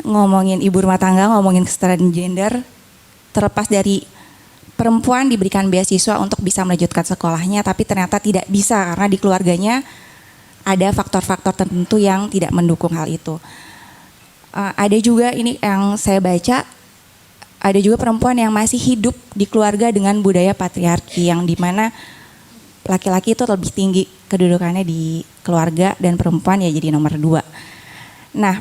ngomongin ibu rumah tangga, ngomongin kesetaraan gender, terlepas dari perempuan diberikan beasiswa untuk bisa melanjutkan sekolahnya, tapi ternyata tidak bisa karena di keluarganya ada faktor-faktor tertentu yang tidak mendukung hal itu. Ada juga ini yang saya baca, ada juga perempuan yang masih hidup di keluarga dengan budaya patriarki yang dimana laki-laki itu lebih tinggi kedudukannya di keluarga dan perempuan ya jadi nomor 2. Nah,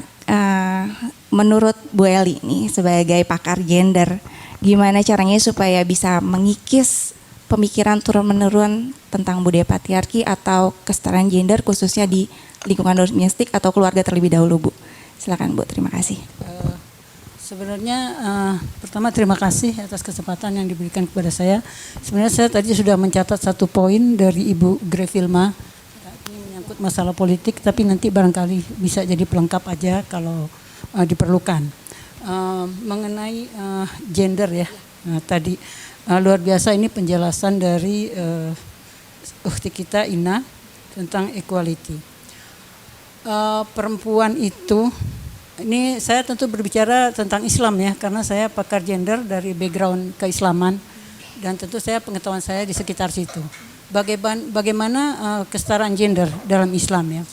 menurut Bu Eli nih sebagai pakar gender, gimana caranya supaya bisa mengikis pemikiran turun-menurun tentang budaya patriarki atau kesetaraan gender khususnya di lingkungan domestik atau keluarga terlebih dahulu, Bu? Silakan, Bu. Terima kasih. Sebenarnya pertama terima kasih atas kesempatan yang diberikan kepada saya. Sebenarnya saya tadi sudah mencatat satu poin dari Ibu Grefilma. Ini menyangkut masalah politik, tapi nanti barangkali bisa jadi pelengkap aja kalau diperlukan. Mengenai gender ya, tadi luar biasa ini penjelasan dari ukhti kita Ina tentang equality. Perempuan itu, ini saya tentu berbicara tentang Islam ya, karena saya pakar gender dari background keislaman dan tentu saya pengetahuan saya di sekitar situ. Bagaimana kesetaraan gender dalam Islam ya?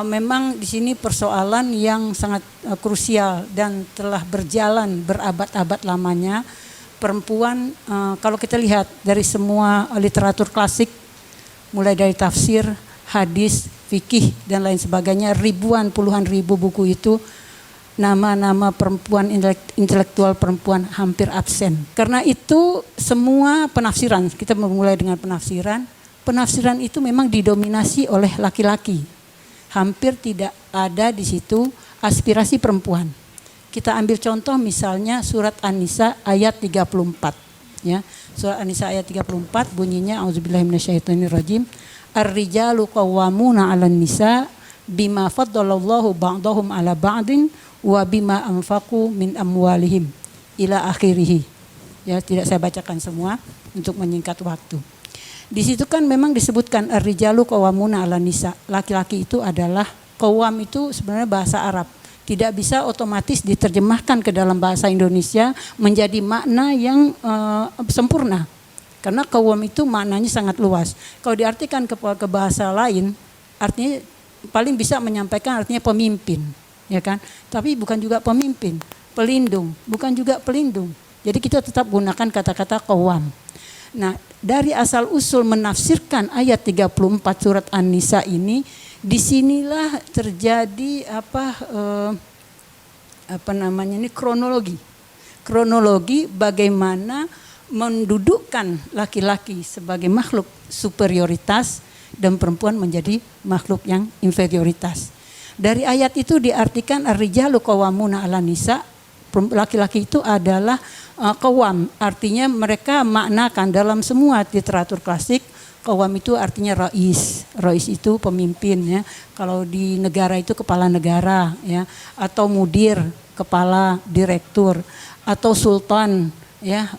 Memang di sini persoalan yang sangat krusial dan telah berjalan berabad-abad lamanya. Perempuan kalau kita lihat dari semua literatur klasik, mulai dari tafsir, hadis, fikih dan lain sebagainya, ribuan puluhan ribu buku itu, nama-nama perempuan, intelektual perempuan hampir absen. Karena itu semua penafsiran, kita memulai dengan penafsiran itu memang didominasi oleh laki-laki. Hampir tidak ada di situ aspirasi perempuan. Kita ambil contoh misalnya surat An-Nisa ayat 34. Ya, surat An-Nisa ayat 34 bunyinya auzubillahi minasyaitonirrajim. Ar-rijalu qawwamuna 'alan nisa bima faddalallahu ba'dahum 'ala ba'din wa bima anfaqu min amwalihim ila akhirih. Ya, tidak saya bacakan semua untuk menyingkat waktu. Di situ kan memang disebutkan ar-rijalu qawwamuna 'alan nisa. Laki-laki itu adalah, qawwam itu sebenarnya bahasa Arab. Tidak bisa otomatis diterjemahkan ke dalam bahasa Indonesia menjadi makna yang sempurna. Karena qawwam itu maknanya sangat luas. Kalau diartikan ke bahasa lain, artinya paling bisa menyampaikan artinya pemimpin, ya kan? Tapi bukan juga pemimpin, pelindung, bukan juga pelindung. Jadi kita tetap gunakan kata-kata qawwam. Nah, dari asal usul menafsirkan ayat 34 surat An-Nisa ini, disinilah terjadi kronologi bagaimana mendudukkan laki-laki sebagai makhluk superioritas dan perempuan menjadi makhluk yang inferioritas. Dari ayat itu diartikan ar-rijalu qawwamuna 'alan nisa, laki-laki itu adalah qawwam, artinya mereka maknakan dalam semua literatur klasik. Qawwam itu artinya rais itu pemimpin ya. Kalau di negara itu kepala negara ya, atau mudir, kepala direktur, atau sultan ya,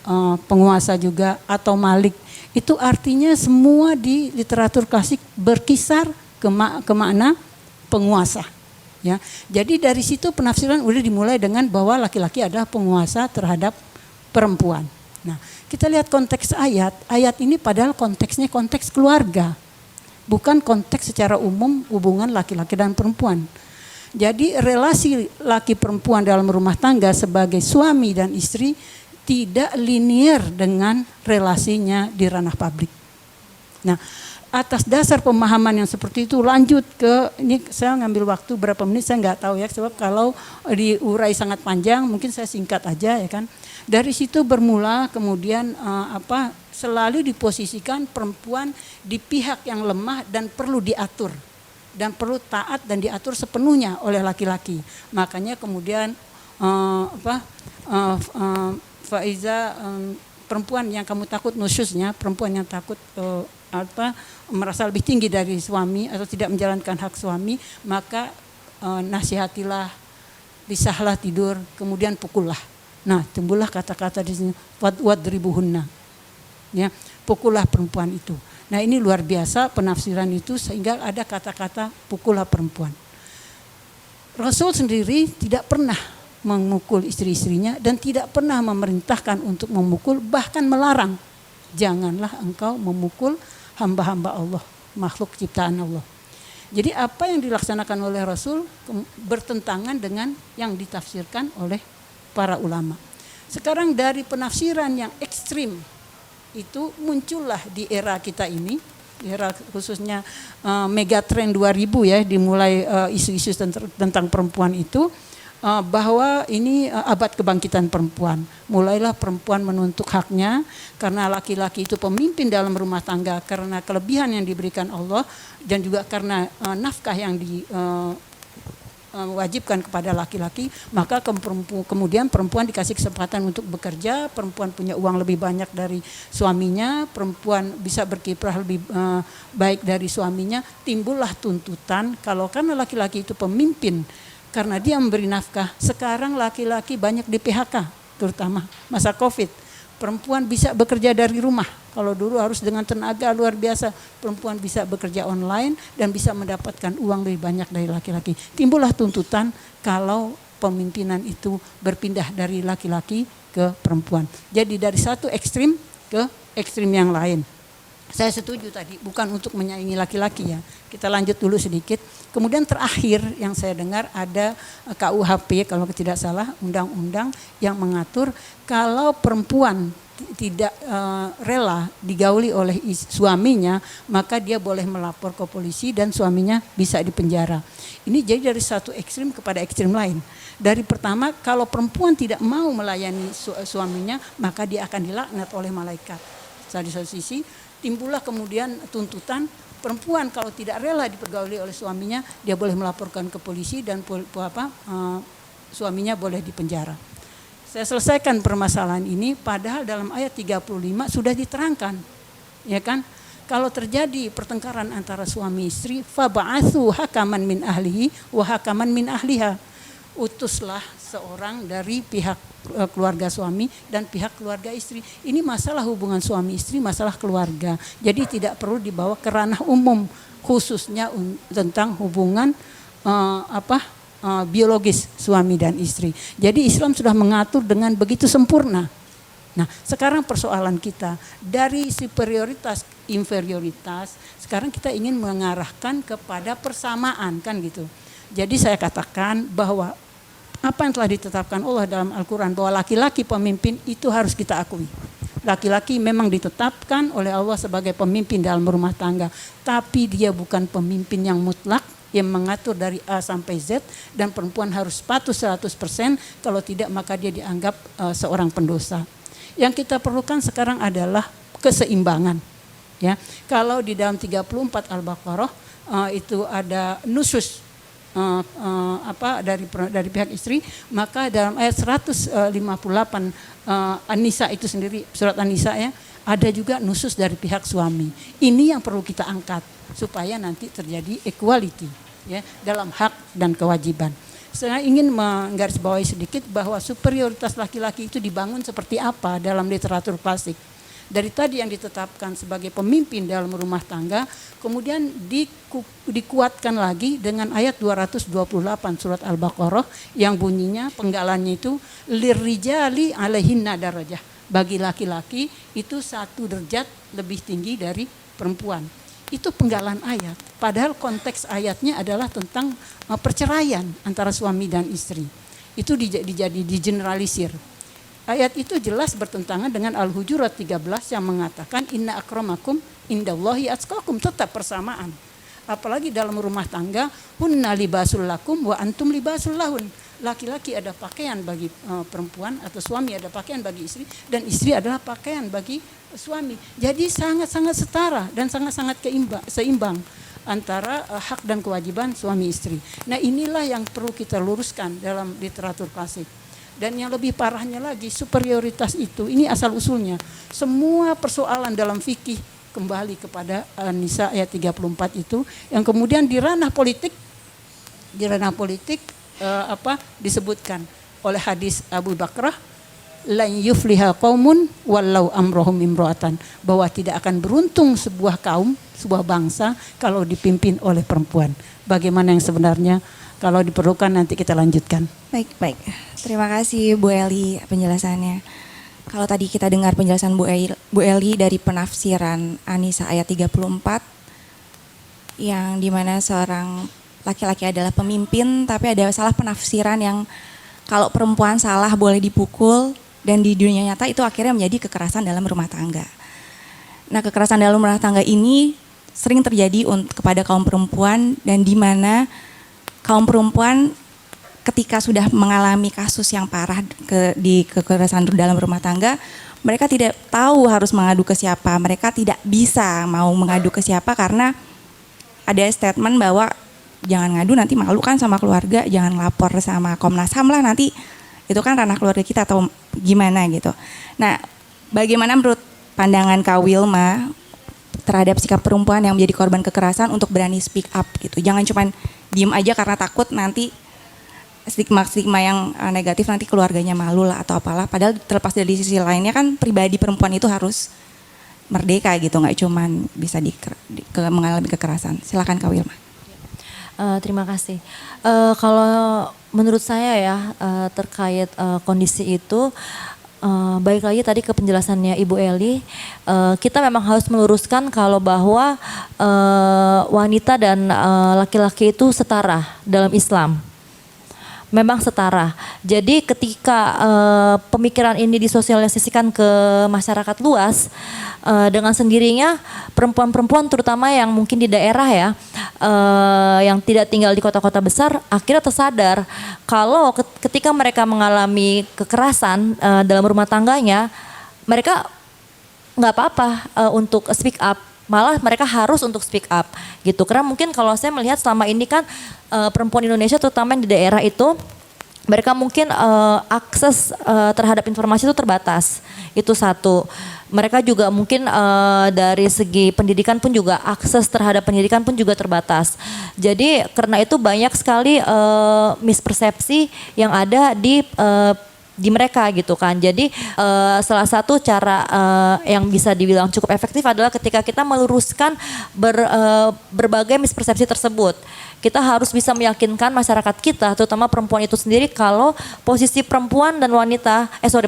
penguasa juga, atau malik. Itu artinya semua di literatur klasik berkisar ke makna penguasa ya. Jadi dari situ penafsiran udah dimulai dengan bahwa laki-laki adalah penguasa terhadap perempuan. Nah, kita lihat konteks ayat ini padahal konteksnya konteks keluarga, bukan konteks secara umum hubungan laki-laki dan perempuan. Jadi relasi laki perempuan dalam rumah tangga sebagai suami dan istri tidak linear dengan relasinya di ranah publik. Nah, atas dasar pemahaman yang seperti itu lanjut ke, ini saya ngambil waktu berapa menit saya nggak tahu ya, sebab kalau diurai sangat panjang mungkin saya singkat aja ya kan. Dari situ bermula kemudian selalu diposisikan perempuan di pihak yang lemah dan perlu diatur dan perlu taat dan diatur sepenuhnya oleh laki-laki. Makanya kemudian Faiza, perempuan yang kamu takut nusyusnya, perempuan yang takut merasa lebih tinggi dari suami atau tidak menjalankan hak suami, maka nasihatilah, pisahlah tidur, kemudian pukullah. Nah, timbullah kata-kata di sini wadribuhunna. Ya, pukullah perempuan itu. Nah, ini luar biasa penafsiran itu sehingga ada kata-kata pukullah perempuan. Rasul sendiri tidak pernah memukul istri-istrinya dan tidak pernah memerintahkan untuk memukul, bahkan melarang. Janganlah engkau memukul hamba-hamba Allah, makhluk ciptaan Allah. Jadi apa yang dilaksanakan oleh Rasul bertentangan dengan yang ditafsirkan oleh para ulama. Sekarang dari penafsiran yang ekstrim itu muncullah di era kita ini, era khususnya megatrend 2000 ya, dimulai isu-isu tentang perempuan itu, bahwa ini abad kebangkitan perempuan. Mulailah perempuan menuntut haknya karena laki-laki itu pemimpin dalam rumah tangga karena kelebihan yang diberikan Allah dan juga karena nafkah yang diwajibkan kepada laki-laki, maka kemudian perempuan dikasih kesempatan untuk bekerja, perempuan punya uang lebih banyak dari suaminya, perempuan bisa berkiprah lebih baik dari suaminya. Timbullah tuntutan kalau karena laki-laki itu pemimpin, karena dia memberi nafkah, sekarang laki-laki banyak di PHK, terutama masa Covid. Perempuan bisa bekerja dari rumah. Kalau dulu harus dengan tenaga luar biasa, perempuan bisa bekerja online dan bisa mendapatkan uang lebih banyak dari laki-laki. Timbullah tuntutan kalau pemimpinan itu berpindah dari laki-laki ke perempuan. Jadi dari satu ekstrim ke ekstrim yang lain. Saya setuju tadi, bukan untuk menyaingi laki-laki ya. Kita lanjut dulu sedikit. Kemudian terakhir yang saya dengar ada KUHP kalau tidak salah, undang-undang yang mengatur kalau perempuan tidak rela digauli oleh suaminya, maka dia boleh melapor ke polisi dan suaminya bisa dipenjara. Ini jadi dari satu ekstrim kepada ekstrim lain. Dari pertama, kalau perempuan tidak mau melayani suaminya, maka dia akan dilaknat oleh malaikat. Di satu sisi, timbullah kemudian tuntutan perempuan kalau tidak rela dipergauli oleh suaminya, dia boleh melaporkan ke polisi dan suaminya boleh dipenjara. Saya selesaikan permasalahan ini, padahal dalam ayat 35 sudah diterangkan, ya kan? Kalau terjadi pertengkaran antara suami istri, fab'atsu hakaman min ahlihi wa hakaman min ahliha. Utuslah seorang dari pihak keluarga suami dan pihak keluarga istri. Ini masalah hubungan suami istri, masalah keluarga. Jadi tidak perlu dibawa ke ranah umum, khususnya tentang hubungan biologis suami dan istri. Jadi Islam sudah mengatur dengan begitu sempurna. Nah, sekarang persoalan kita dari superioritas inferioritas, sekarang kita ingin mengarahkan kepada persamaan, kan gitu. Jadi saya katakan bahwa apa yang telah ditetapkan Allah dalam Al-Quran bahwa laki-laki pemimpin itu harus kita akui. Laki-laki memang ditetapkan oleh Allah sebagai pemimpin dalam rumah tangga, tapi dia bukan pemimpin yang mutlak yang mengatur dari A sampai Z, dan perempuan harus patuh 100%, kalau tidak maka dia dianggap seorang pendosa. Yang kita perlukan sekarang adalah keseimbangan. Ya, kalau di dalam 34 Al-Baqarah itu ada nusus dari pihak istri, maka dalam ayat 158 An-Nisa itu sendiri, surat An-Nisa ya, ada juga nusus dari pihak suami. Ini yang perlu kita angkat supaya nanti terjadi equality ya dalam hak dan kewajiban. Saya ingin menggarisbawahi sedikit bahwa superioritas laki-laki itu dibangun seperti apa dalam literatur klasik. Dari tadi yang ditetapkan sebagai pemimpin dalam rumah tangga, kemudian dikuatkan lagi dengan ayat 228 surat Al-Baqarah yang bunyinya penggalannya itu lirrijali alaihinna darajah. Bagi laki-laki itu 1 derajat lebih tinggi dari perempuan. Itu penggalan ayat. Padahal konteks ayatnya adalah tentang perceraian antara suami dan istri. Itu digeneralisir. Ayat itu jelas bertentangan dengan Al-Hujurat 13 yang mengatakan inna akramakum indallahi atqakum, tetap persamaan. Apalagi dalam rumah tangga, hunna libasul lakum wa antum libasul lahun. Laki-laki ada pakaian bagi perempuan atau suami ada pakaian bagi istri, dan istri adalah pakaian bagi suami. Jadi sangat-sangat setara dan sangat-sangat seimbang antara hak dan kewajiban suami istri. Nah, inilah yang perlu kita luruskan dalam literatur klasik. Dan yang lebih parahnya lagi, superioritas itu, ini asal usulnya. Semua persoalan dalam fikih kembali kepada An-Nisa ayat 34 itu, yang kemudian di ranah politik disebutkan oleh hadis Abu Bakrah, lan yufliha qaumun wallau amrohum imro'atan, bahwa tidak akan beruntung sebuah kaum, sebuah bangsa kalau dipimpin oleh perempuan. Bagaimana yang sebenarnya Kalau diperlukan nanti kita lanjutkan. Baik. Terima kasih Bu Eli penjelasannya. Kalau tadi kita dengar penjelasan Bu Eli dari penafsiran An-Nisa ayat 34 yang dimana seorang laki-laki adalah pemimpin, tapi ada salah penafsiran yang kalau perempuan salah boleh dipukul, dan di dunia nyata itu akhirnya menjadi kekerasan dalam rumah tangga. Nah, kekerasan dalam rumah tangga ini sering terjadi kepada kaum perempuan, dan di mana kaum perempuan ketika sudah mengalami kasus yang parah di kekerasan dalam rumah tangga, mereka tidak tahu harus mengadu ke siapa, mereka tidak bisa mau mengadu ke siapa karena ada statement bahwa jangan ngadu nanti malu kan sama keluarga, jangan lapor sama Komnas HAM lah nanti itu kan ranah keluarga kita atau gimana gitu. Nah, bagaimana menurut pandangan Kak Wilma terhadap sikap perempuan yang menjadi korban kekerasan untuk berani speak up gitu. Jangan cuma diem aja karena takut nanti stigma yang negatif nanti keluarganya malu lah atau apalah. Padahal terlepas dari sisi lainnya kan pribadi perempuan itu harus merdeka gitu, nggak cuma bisa mengalami kekerasan. Silakan Kak Wilma. Terima kasih. Kalau menurut saya ya terkait kondisi itu, balik lagi tadi ke penjelasannya Ibu Eli, kita memang harus meluruskan kalau bahwa wanita dan laki-laki itu setara dalam Islam. Memang setara. Jadi ketika pemikiran ini disosialisasikan ke masyarakat luas, dengan sendirinya perempuan-perempuan terutama yang mungkin di daerah ya, yang tidak tinggal di kota-kota besar, akhirnya tersadar kalau ketika mereka mengalami kekerasan dalam rumah tangganya, mereka nggak apa-apa untuk speak up. Malah mereka harus untuk speak up gitu. Karena mungkin kalau saya melihat selama ini kan perempuan Indonesia terutama yang di daerah itu, mereka mungkin akses terhadap informasi itu terbatas. Itu satu. Mereka juga mungkin dari segi pendidikan pun juga akses terhadap pendidikan pun juga terbatas. Jadi karena itu banyak sekali mispersepsi yang ada di mereka gitu kan. Jadi salah satu cara yang bisa dibilang cukup efektif adalah ketika kita meluruskan berbagai mispersepsi tersebut. Kita harus bisa meyakinkan masyarakat kita, terutama perempuan itu sendiri, kalau posisi perempuan dan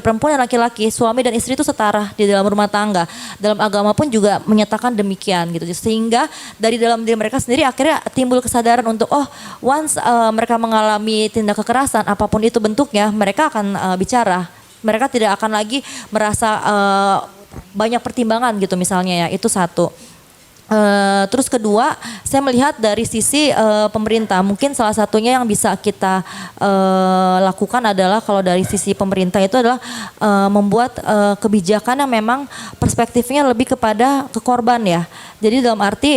perempuan dan laki-laki, suami dan istri itu setara di dalam rumah tangga. Dalam agama pun juga menyatakan demikian gitu. Sehingga dari dalam diri mereka sendiri akhirnya timbul kesadaran untuk once mereka mengalami tindak kekerasan apapun itu bentuknya, mereka akan bicara. Mereka tidak akan lagi merasa banyak pertimbangan gitu misalnya ya. Itu satu. Terus kedua, saya melihat dari sisi pemerintah, mungkin salah satunya yang bisa kita lakukan adalah kalau dari sisi pemerintah itu adalah membuat kebijakan yang memang perspektifnya lebih kepada ke korban ya. Jadi dalam arti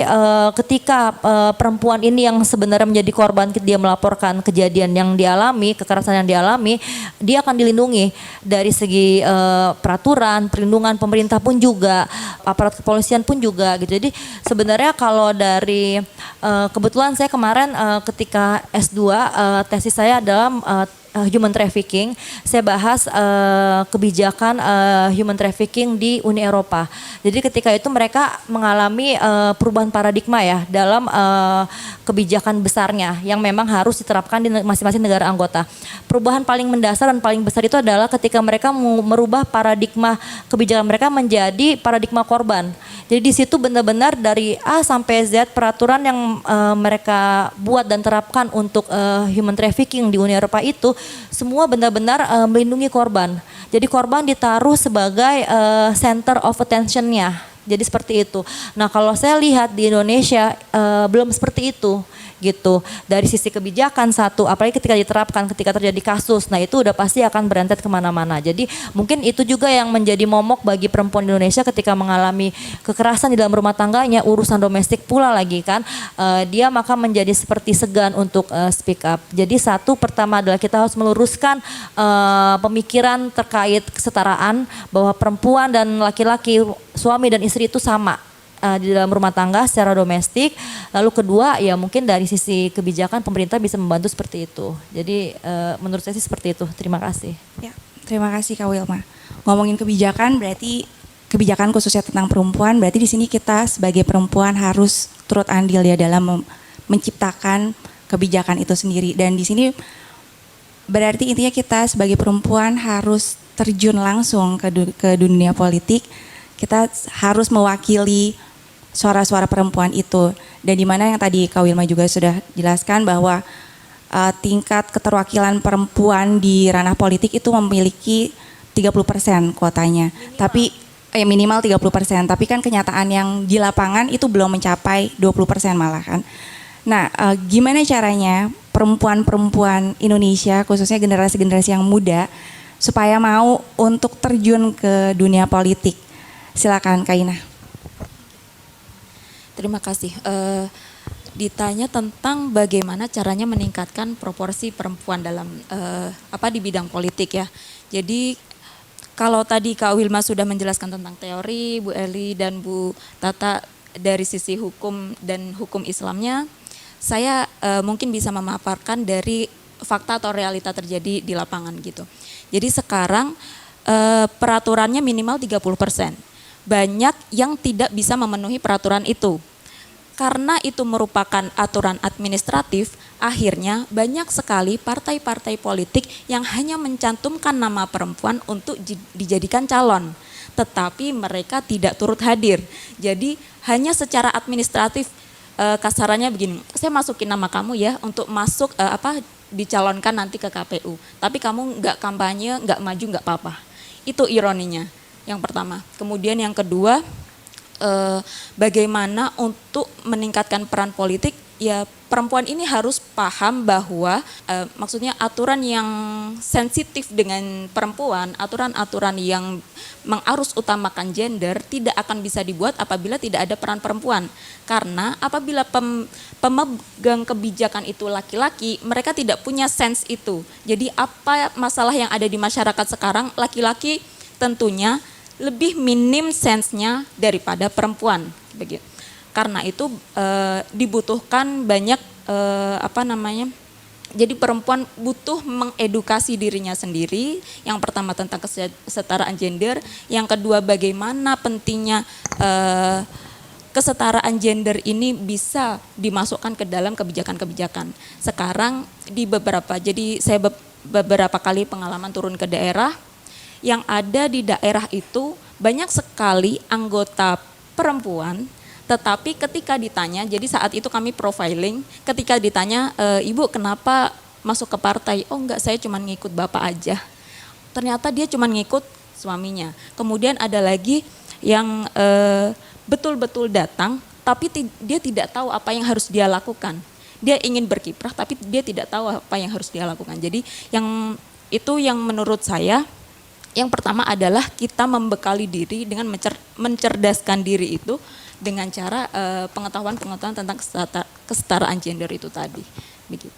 ketika perempuan ini yang sebenarnya menjadi korban, dia melaporkan kejadian yang dialami, kekerasan yang dialami, dia akan dilindungi dari segi peraturan, perlindungan pemerintah pun juga, aparat kepolisian pun juga gitu. Jadi sebenarnya kalau dari kebetulan saya kemarin ketika S2 tesis saya adalah human trafficking, saya bahas kebijakan human trafficking di Uni Eropa. Jadi ketika itu mereka mengalami perubahan paradigma ya dalam kebijakan besarnya yang memang harus diterapkan di masing-masing negara anggota. Perubahan paling mendasar dan paling besar itu adalah ketika mereka merubah paradigma kebijakan mereka menjadi paradigma korban. Jadi di situ benar-benar dari A sampai Z peraturan yang mereka buat dan terapkan untuk human trafficking di Uni Eropa itu semua benar-benar melindungi korban. Jadi korban ditaruh sebagai center of attention-nya. Jadi seperti itu. Nah kalau saya lihat di Indonesia belum seperti itu gitu. Dari sisi kebijakan satu, apalagi ketika diterapkan, ketika terjadi kasus, nah itu udah pasti akan berentet kemana-mana. Jadi mungkin itu juga yang menjadi momok bagi perempuan Indonesia ketika mengalami kekerasan di dalam rumah tangganya, urusan domestik pula lagi kan, dia maka menjadi seperti segan untuk speak up. Jadi satu, pertama adalah kita harus meluruskan pemikiran terkait kesetaraan bahwa perempuan dan laki-laki, suami dan istri itu sama di dalam rumah tangga secara domestik. Lalu kedua ya mungkin dari sisi kebijakan pemerintah bisa membantu seperti itu. Jadi menurut saya sih seperti itu. Terima kasih. Ya, terima kasih Kak Wilma. Ngomongin kebijakan berarti kebijakan khususnya tentang perempuan, berarti di sini kita sebagai perempuan harus turut andil ya dalam menciptakan kebijakan itu sendiri. Dan di sini berarti intinya kita sebagai perempuan harus terjun langsung ke dunia politik. Kita harus mewakili suara-suara perempuan itu. Dan di mana yang tadi Kak Wilma juga sudah jelaskan bahwa tingkat keterwakilan perempuan di ranah politik itu memiliki 30% kuotanya. Tapi minimal 30%, tapi kan kenyataan yang di lapangan itu belum mencapai 20% malah kan. Nah, gimana caranya perempuan-perempuan Indonesia, khususnya generasi-generasi yang muda, supaya mau untuk terjun ke dunia politik? Silakan Kak Ina. Terima kasih. Ditanya tentang bagaimana caranya meningkatkan proporsi perempuan dalam di bidang politik ya. Jadi kalau tadi Kak Wilma sudah menjelaskan tentang teori, Bu Eli dan Bu Tata dari sisi hukum dan hukum Islamnya, saya mungkin bisa memaparkan dari fakta atau realita terjadi di lapangan gitu. Jadi sekarang peraturannya minimal 30%. Banyak yang tidak bisa memenuhi peraturan itu. Karena itu merupakan aturan administratif, akhirnya banyak sekali partai-partai politik yang hanya mencantumkan nama perempuan untuk dijadikan calon. Tetapi mereka tidak turut hadir. Jadi hanya secara administratif, kasarannya begini, saya masukin nama kamu ya untuk masuk dicalonkan nanti ke KPU. Tapi kamu nggak kampanye, nggak maju, nggak apa-apa. Itu ironinya yang pertama. Kemudian yang kedua, bagaimana untuk meningkatkan peran politik, ya perempuan ini harus paham bahwa maksudnya aturan yang sensitif dengan perempuan, aturan-aturan yang mengarus utamakan gender tidak akan bisa dibuat apabila tidak ada peran perempuan. Karena apabila pemegang kebijakan itu laki-laki, mereka tidak punya sense itu. Jadi apa masalah yang ada di masyarakat sekarang, laki-laki tentunya lebih minim sense-nya daripada perempuan begitu. Karena itu dibutuhkan banyak jadi perempuan butuh mengedukasi dirinya sendiri. Yang pertama tentang kesetaraan gender, yang kedua bagaimana pentingnya kesetaraan gender ini bisa dimasukkan ke dalam kebijakan-kebijakan. Sekarang jadi saya beberapa kali pengalaman turun ke daerah. Yang ada di daerah itu banyak sekali anggota perempuan, tetapi ketika ditanya, jadi saat itu kami profiling, ketika ditanya, Ibu kenapa masuk ke partai? Oh enggak, saya cuma ngikut bapak aja. Ternyata dia cuma ngikut suaminya. Kemudian ada lagi yang betul-betul datang, tapi dia tidak tahu apa yang harus dia lakukan. Dia ingin berkiprah, tapi dia tidak tahu apa yang harus dia lakukan. Jadi yang menurut saya, yang pertama adalah kita membekali diri dengan mencerdaskan diri itu dengan cara pengetahuan-pengetahuan tentang kesetaraan gender itu tadi. Begitu.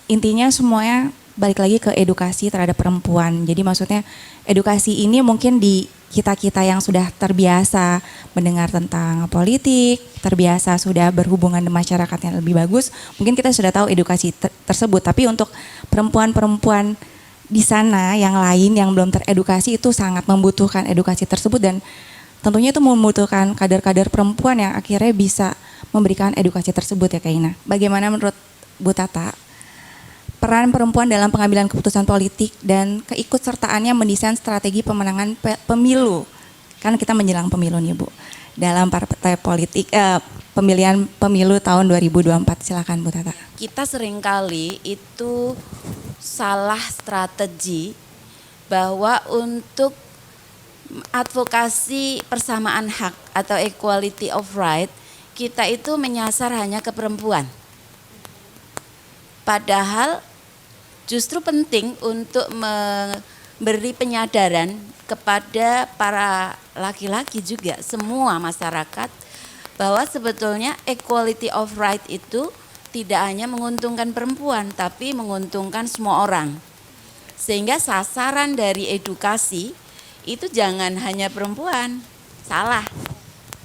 Intinya semuanya balik lagi ke edukasi terhadap perempuan. Jadi maksudnya edukasi ini mungkin di kita-kita yang sudah terbiasa mendengar tentang politik, terbiasa sudah berhubungan dengan masyarakat yang lebih bagus, mungkin kita sudah tahu edukasi tersebut. Tapi untuk perempuan-perempuan di sana yang lain yang belum teredukasi itu sangat membutuhkan edukasi tersebut, dan tentunya itu membutuhkan kader-kader perempuan yang akhirnya bisa memberikan edukasi tersebut ya Kak Ina. Bagaimana menurut Bu Tata peran perempuan dalam pengambilan keputusan politik dan keikutsertaannya mendesain strategi pemenangan pemilu? Kan kita menjelang pemilu nih Bu. Dalam partai politik pemilihan pemilu tahun 2024. Silakan Bu Tata. Kita seringkali itu salah strategi bahwa untuk advokasi persamaan hak atau equality of right, kita itu menyasar hanya ke perempuan. Padahal justru penting untuk memberi penyadaran kepada para laki-laki juga, semua masyarakat, bahwa sebetulnya equality of right itu tidak hanya menguntungkan perempuan, tapi menguntungkan semua orang. Sehingga sasaran dari edukasi itu jangan hanya perempuan, salah,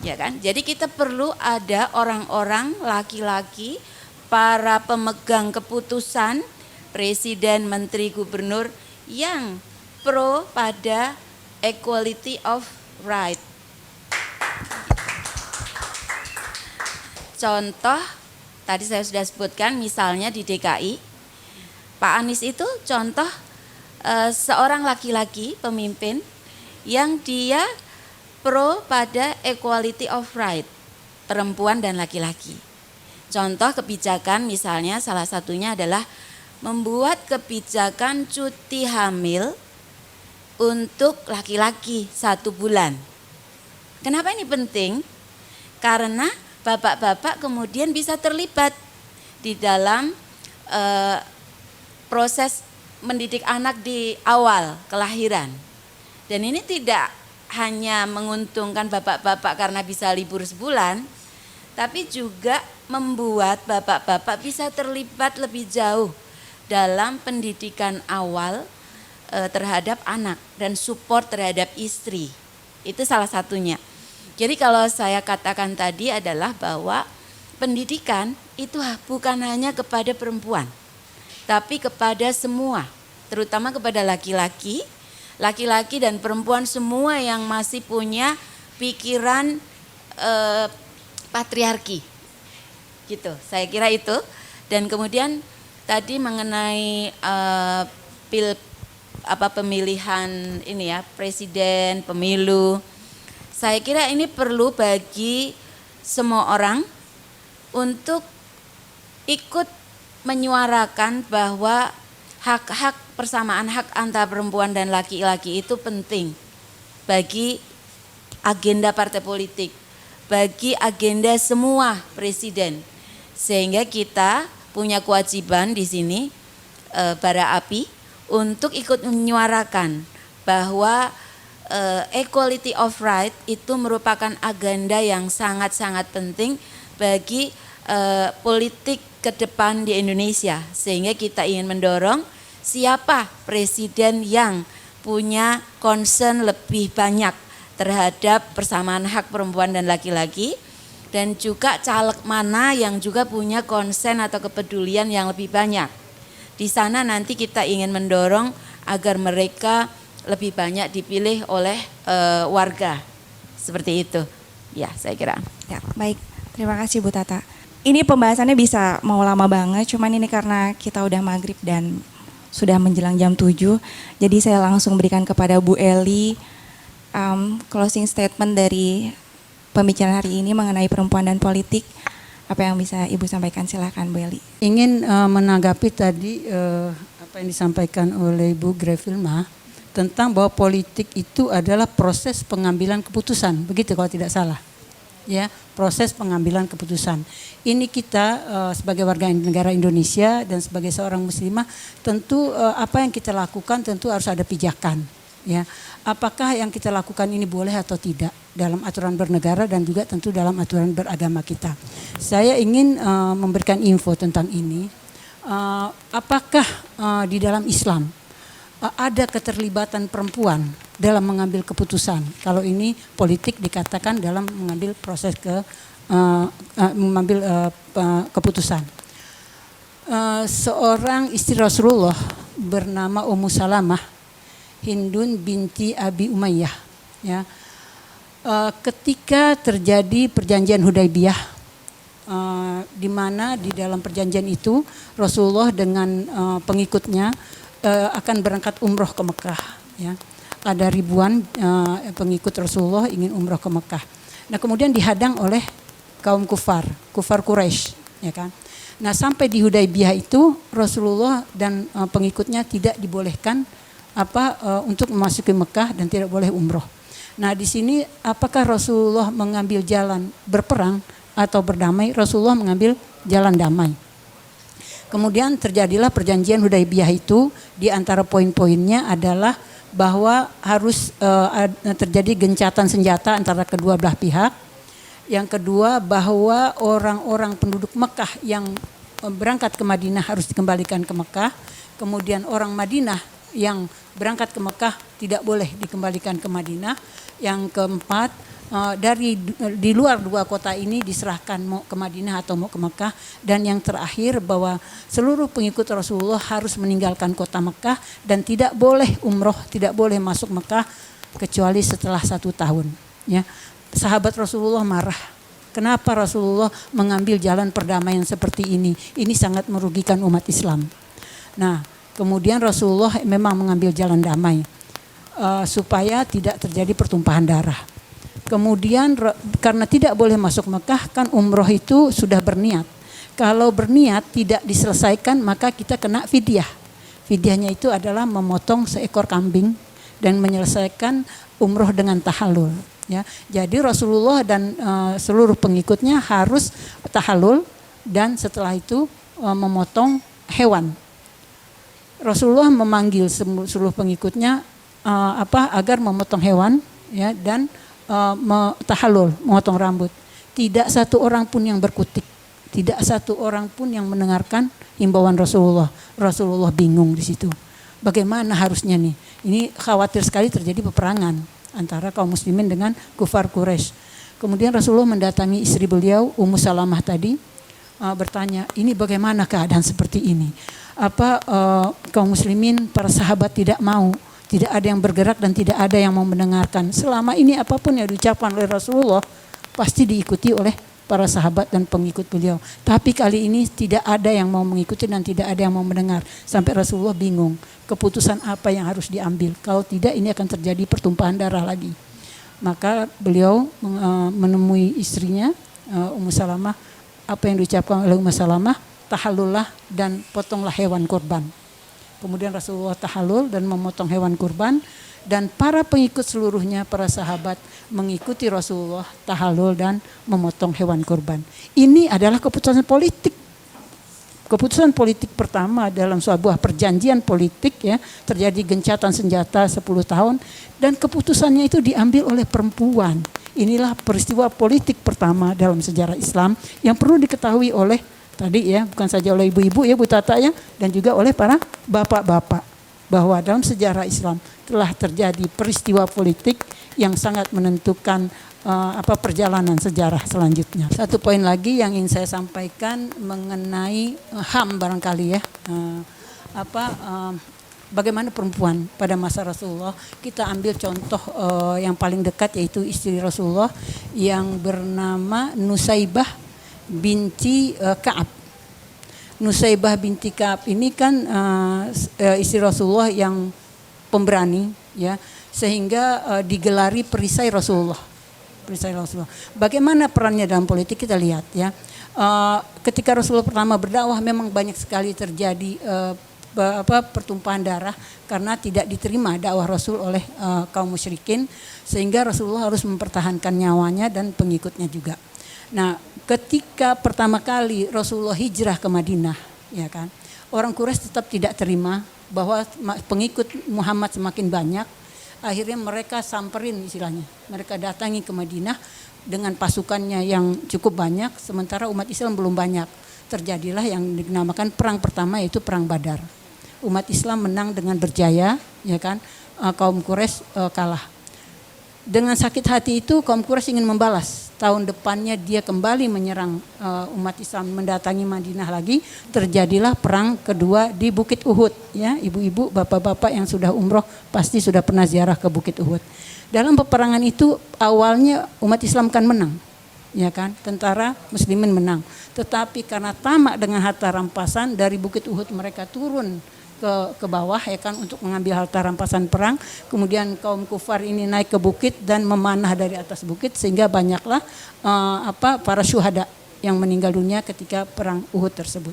ya kan? Jadi kita perlu ada orang-orang laki-laki, para pemegang keputusan, presiden, menteri, gubernur yang pro pada equality of right. Contoh tadi saya sudah sebutkan misalnya di DKI, Pak Anies itu contoh seorang laki-laki pemimpin yang dia pro pada equality of right, perempuan dan laki-laki. Contoh kebijakan misalnya salah satunya adalah membuat kebijakan cuti hamil untuk laki-laki 1 bulan. Kenapa ini penting? Karena bapak-bapak kemudian bisa terlibat di dalam proses mendidik anak di awal kelahiran. Dan ini tidak hanya menguntungkan bapak-bapak karena bisa libur sebulan, tapi juga membuat bapak-bapak bisa terlibat lebih jauh dalam pendidikan awal terhadap anak dan support terhadap istri. Itu salah satunya. Jadi kalau saya katakan tadi adalah bahwa pendidikan itu bukan hanya kepada perempuan, tapi kepada semua, terutama kepada laki-laki dan perempuan semua yang masih punya pikiran patriarki. Gitu, saya kira itu. Dan kemudian tadi mengenai pemilihan ini ya, presiden, pemilu. Saya kira ini perlu bagi semua orang untuk ikut menyuarakan bahwa hak-hak persamaan hak antara perempuan dan laki-laki itu penting bagi agenda partai politik, bagi agenda semua presiden. Sehingga kita punya kewajiban di sini bara api untuk ikut menyuarakan bahwa equality of right itu merupakan agenda yang sangat-sangat penting bagi politik ke depan di Indonesia. Sehingga kita ingin mendorong siapa presiden yang punya concern lebih banyak terhadap persamaan hak perempuan dan laki-laki, dan juga caleg mana yang juga punya concern atau kepedulian yang lebih banyak. Di sana nanti kita ingin mendorong agar mereka lebih banyak dipilih oleh warga. Seperti itu. Ya, saya kira. Ya, baik. Terima kasih Bu Tata. Ini pembahasannya bisa mau lama banget, cuman ini karena kita udah maghrib dan sudah menjelang jam 7. Jadi saya langsung berikan kepada Bu Eli closing statement dari pembicaraan hari ini mengenai perempuan dan politik. Apa yang bisa Ibu sampaikan, silakan Bu Eli. Ingin menanggapi tadi apa yang disampaikan oleh Ibu Grefilma tentang bahwa politik itu adalah proses pengambilan keputusan, begitu kalau tidak salah. Ya, proses pengambilan keputusan. Ini kita sebagai warga negara Indonesia dan sebagai seorang muslimah tentu apa yang kita lakukan tentu harus ada pijakan. Ya, apakah yang kita lakukan ini boleh atau tidak dalam aturan bernegara dan juga tentu dalam aturan beragama kita. Saya ingin memberikan info tentang ini. Apakah di dalam Islam ada keterlibatan perempuan dalam mengambil keputusan? Kalau ini politik dikatakan dalam mengambil proses mengambil keputusan. Seorang istri Rasulullah bernama Ummu Salamah Hindun binti Abi Umayyah, ya. Ketika terjadi perjanjian Hudaybiyah, di mana di dalam perjanjian itu Rasulullah dengan pengikutnya akan berangkat umroh ke Mekah, ya. Ada ribuan pengikut Rasulullah ingin umroh ke Mekah. Nah, kemudian dihadang oleh kaum kufar Quraisy, ya kan. Nah, sampai di Hudaybiyah itu Rasulullah dan pengikutnya tidak dibolehkan untuk memasuki Mekah dan tidak boleh umroh. Nah, di sini apakah Rasulullah mengambil jalan berperang atau berdamai? Rasulullah mengambil jalan damai. Kemudian terjadilah perjanjian Hudaybiyah itu, di antara poin-poinnya adalah bahwa harus terjadi gencatan senjata antara kedua belah pihak. Yang kedua, bahwa orang-orang penduduk Mekah yang berangkat ke Madinah harus dikembalikan ke Mekah. Kemudian orang Madinah yang berangkat ke Mekah tidak boleh dikembalikan ke Madinah. Yang keempat, di luar dua kota ini diserahkan mau ke Madinah atau mau ke Mekah. Dan yang terakhir, bahwa seluruh pengikut Rasulullah harus meninggalkan kota Mekah dan tidak boleh umroh, tidak boleh masuk Mekah kecuali setelah 1 tahun. Ya, sahabat Rasulullah marah Kenapa Rasulullah mengambil jalan perdamaian seperti ini? Ini sangat merugikan umat Islam. Nah, kemudian Rasulullah memang mengambil jalan damai supaya tidak terjadi pertumpahan darah. Kemudian karena tidak boleh masuk Mekah, kan umroh itu sudah berniat. Kalau berniat tidak diselesaikan, maka kita kena fidyah. Fidyahnya itu adalah memotong seekor kambing dan menyelesaikan umroh dengan tahallul. Ya, jadi Rasulullah dan seluruh pengikutnya harus tahallul dan setelah itu memotong hewan. Rasulullah memanggil seluruh pengikutnya agar memotong hewan, ya, dan tahallul, memotong rambut. Tidak satu orang pun yang berkutik, tidak satu orang pun yang mendengarkan himbauan Rasulullah. Rasulullah bingung di situ. Bagaimana harusnya nih? Ini khawatir sekali terjadi peperangan antara kaum muslimin dengan kufar Quraisy. Kemudian Rasulullah mendatangi istri beliau, Ummu Salamah tadi, bertanya, ini bagaimana keadaan seperti ini? Kaum muslimin, para sahabat tidak mau, tidak ada yang bergerak dan tidak ada yang mau mendengarkan. Selama ini apapun yang diucapkan oleh Rasulullah pasti diikuti oleh para sahabat dan pengikut beliau. Tapi kali ini tidak ada yang mau mengikuti dan tidak ada yang mau mendengar. Sampai Rasulullah bingung, keputusan apa yang harus diambil. Kalau tidak ini akan terjadi pertumpahan darah lagi. Maka beliau menemui istrinya Ummu Salamah. Apa yang diucapkan oleh Ummu Salamah, tahallullah dan potonglah hewan kurban. Kemudian Rasulullah tahallul dan memotong hewan kurban. Dan para pengikut seluruhnya, para sahabat mengikuti Rasulullah tahallul dan memotong hewan kurban. Ini adalah keputusan politik. Keputusan politik pertama dalam sebuah perjanjian politik, ya, terjadi gencatan senjata 10 tahun dan keputusannya itu diambil oleh perempuan. Inilah peristiwa politik pertama dalam sejarah Islam yang perlu diketahui oleh tadi, ya, bukan saja oleh ibu-ibu, ya, Bu Tata, ya, dan juga oleh para bapak-bapak. Bahwa dalam sejarah Islam telah terjadi peristiwa politik yang sangat menentukan perjalanan sejarah selanjutnya. Satu poin lagi yang ingin saya sampaikan mengenai HAM barangkali, ya, bagaimana perempuan pada masa Rasulullah. Kita ambil contoh yang paling dekat, yaitu istri Rasulullah yang bernama Nusaibah binti Ka'ab. Nusaibah binti Ka'ab ini kan istri Rasulullah yang pemberani, ya, sehingga digelari perisai Rasulullah. Perisai Rasulullah. Bagaimana perannya dalam politik kita lihat, ya. Ketika Rasulullah pertama berdakwah memang banyak sekali terjadi pertumpahan darah karena tidak diterima dakwah Rasul oleh kaum musyrikin, sehingga Rasulullah harus mempertahankan nyawanya dan pengikutnya juga. Nah, ketika pertama kali Rasulullah hijrah ke Madinah, ya kan, orang Quraisy tetap tidak terima bahwa pengikut Muhammad semakin banyak. Akhirnya mereka samperin, istilahnya, mereka datangi ke Madinah dengan pasukannya yang cukup banyak, sementara umat Islam belum banyak. Terjadilah yang dinamakan perang pertama, yaitu perang Badar. Umat Islam menang dengan berjaya, ya kan, kaum Quraisy kalah. Dengan sakit hati itu kaum Quraisy ingin membalas. Tahun depannya dia kembali menyerang umat Islam, mendatangi Madinah lagi. Terjadilah perang kedua di Bukit Uhud, ya, ibu-ibu, bapak-bapak yang sudah umroh pasti sudah pernah ziarah ke Bukit Uhud. Dalam peperangan itu awalnya umat Islam kan menang, ya kan, tentara muslimin menang. Tetapi karena tamak dengan harta rampasan, dari Bukit Uhud mereka turun ke bawah, ya kan, untuk mengambil harta rampasan perang. Kemudian kaum kufar ini naik ke bukit dan memanah dari atas bukit, sehingga banyaklah para syuhada yang meninggal dunia ketika perang Uhud tersebut.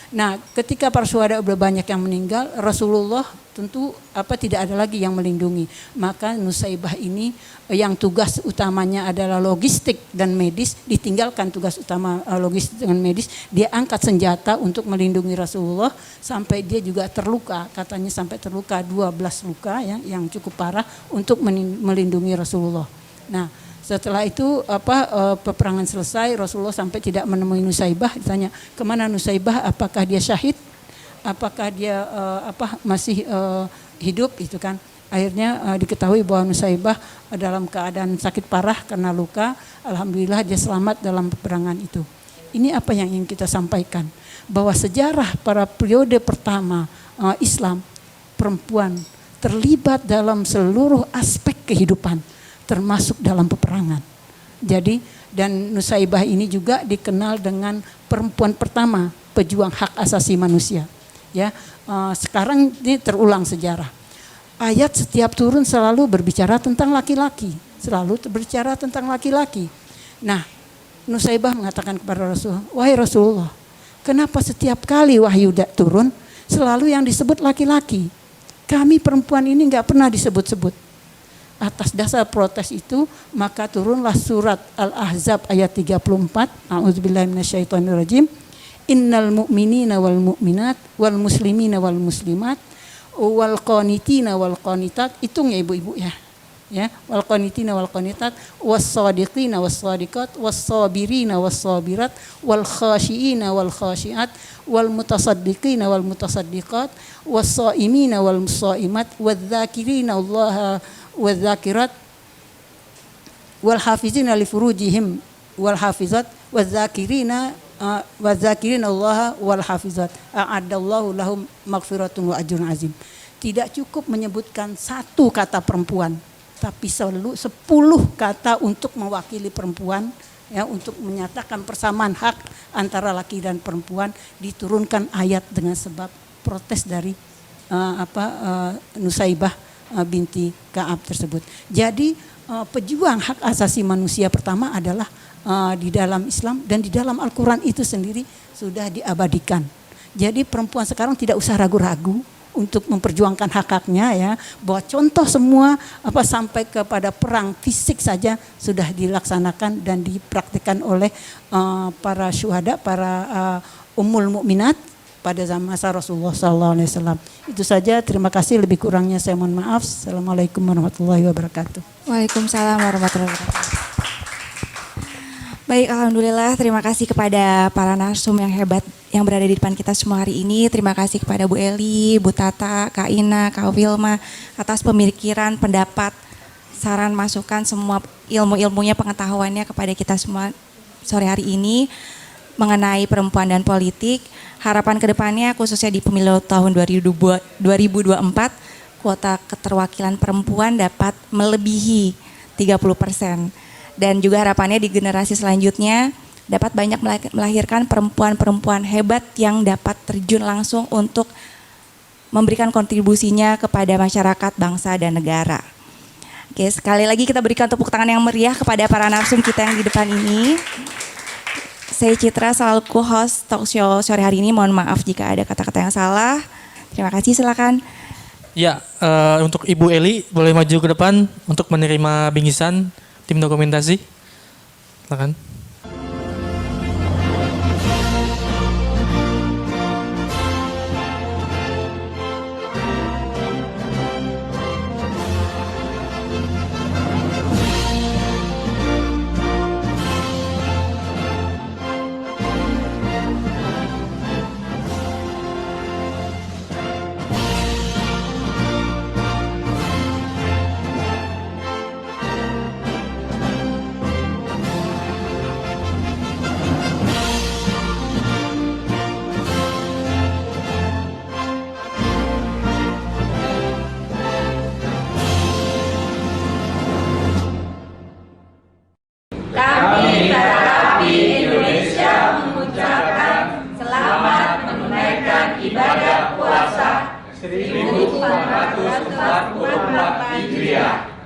Nah, ketika para syuhada sudah banyak yang meninggal, Rasulullah tentu tidak ada lagi yang melindungi. Maka Nusaibah ini yang tugas utamanya adalah logistik dan medis, ditinggalkan tugas utama logistik dan medis, dia angkat senjata untuk melindungi Rasulullah sampai dia juga terluka, katanya sampai terluka 12 luka, ya, yang cukup parah untuk melindungi Rasulullah. Nah, setelah itu peperangan selesai, Rasulullah sampai tidak menemui Nusaibah. Ditanya, kemana Nusaibah? Apakah dia syahid? Apakah dia masih hidup? Itu kan. Akhirnya diketahui bahwa Nusaibah dalam keadaan sakit parah karena luka. Alhamdulillah dia selamat dalam peperangan itu. Ini apa yang ingin kita sampaikan, bahwa sejarah para periode pertama Islam, perempuan terlibat dalam seluruh aspek kehidupan, termasuk dalam peperangan. Jadi Dan Nusaibah ini juga dikenal dengan perempuan pertama pejuang hak asasi manusia. Ya, sekarang ini terulang sejarah. Ayat setiap turun selalu berbicara tentang laki-laki, selalu berbicara tentang laki-laki. Nah, Nusaibah mengatakan kepada Rasul, wahai Rasulullah, kenapa setiap kali wahyu turun selalu yang disebut laki-laki? Kami perempuan ini nggak pernah disebut-sebut. Atas dasar protes itu maka turunlah surat Al-Ahzab ayat 34. A'udzubillahi minasyaitonirrajim. Innal mu'minina wal mu'minat wal muslimina wal muslimat wal qanitina wal qanitat. Hitung ya ibu-ibu ya. Ya, wal qanitina wal qanitat was shadiqina was shadiqat was sabirina was sabirat wal khashiina wal khashiat wal mutasaddiqina wal mutasaddiqat was shaimina wal shaimat wadz dzakirina Allah wadz dzakirat wal hafizina li furujihim wal hafizat wadz dzakirina Allah wal hafizat a'addallahu lahum maghfiratun wa ajrun azim. Tidak cukup menyebutkan satu kata perempuan, tapi selalu 10 kata untuk mewakili perempuan, ya, untuk menyatakan persamaan hak antara laki dan perempuan. Diturunkan ayat dengan sebab protes dari Nusaibah binti Ka'ab tersebut. Jadi pejuang hak asasi manusia pertama adalah di dalam Islam dan di dalam Al-Quran itu sendiri sudah diabadikan. Jadi perempuan sekarang tidak usah ragu-ragu untuk memperjuangkan hak-haknya, ya, bahwa contoh semua sampai kepada perang fisik saja sudah dilaksanakan dan dipraktikkan oleh para syuhada, para ummul mukminat pada zaman masa Rasulullah SAW. Itu saja, terima kasih, lebih kurangnya saya mohon maaf. Assalamualaikum warahmatullahi wabarakatuh. Waalaikumsalam warahmatullahi wabarakatuh. Baik, alhamdulillah, terima kasih kepada para narsum yang hebat yang berada di depan kita semua hari ini. Terima kasih kepada Bu Eli, Bu Tata, Kak Ina, Kak Wilma atas pemikiran, pendapat, saran, masukan, semua ilmu-ilmunya, pengetahuannya kepada kita semua sore hari ini mengenai perempuan dan politik. Harapan kedepannya khususnya di pemilu tahun 2024, kuota keterwakilan perempuan dapat melebihi 30%. Dan juga harapannya di generasi selanjutnya dapat banyak melahirkan perempuan-perempuan hebat yang dapat terjun langsung untuk memberikan kontribusinya kepada masyarakat, bangsa, dan negara. Oke, sekali lagi kita berikan tepuk tangan yang meriah kepada para narsum kita yang di depan ini. Saya Citra selaku host talk show sore hari ini. Mohon maaf jika ada kata-kata yang salah. Terima kasih, silakan. Ya, untuk Ibu Eli boleh maju ke depan untuk menerima bingkisan tim dokumentasi. Silakan. Kami para API Indonesia mengucapkan selamat menunaikan ibadah puasa 1444 Hijriah.